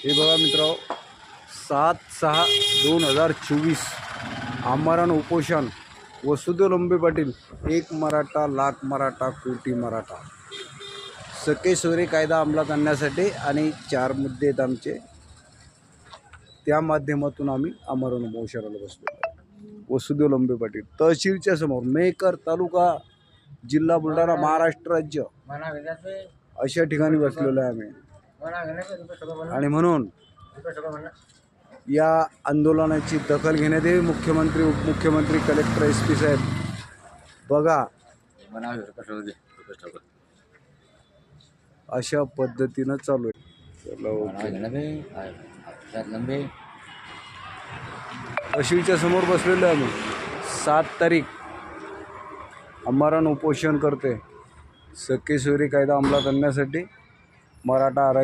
हे बघा मित्रांनो, 7/6/2024 आमरण उपोषण वसुदेव लंबे पाटील, एक मराठा लाख मराठा कोटी मराठा, सके सोयरे कायदा अंमलात आणण्यासाठी आणि 4 मुद्दे आहेत आमचे, त्या माध्यमातून आम्ही आमरण उपोषणाला बसलो. वसुदेव लंबे पाटील तहसीलच्या समोर, मेकर तालुका, जिल्हा बुलढाणा, महाराष्ट्र राज्य अशा ठिकाणी बसलेलो आहे आम्ही. आणि म्हणून या आंदोलनाची दखल घेण्यात यावी. मुख्यमंत्री, उपमुख्यमंत्री, कलेक्टर, SP साहेब बघा, अशा पद्धतीनं चालू आहे. तहसीलच्या समोर बसलेलो आहे आम्ही. 7 तारीख आमरण उपोषण करते, सके सोयरे कायदा अंमलात आणण्यासाठी, मराठा आरक्षण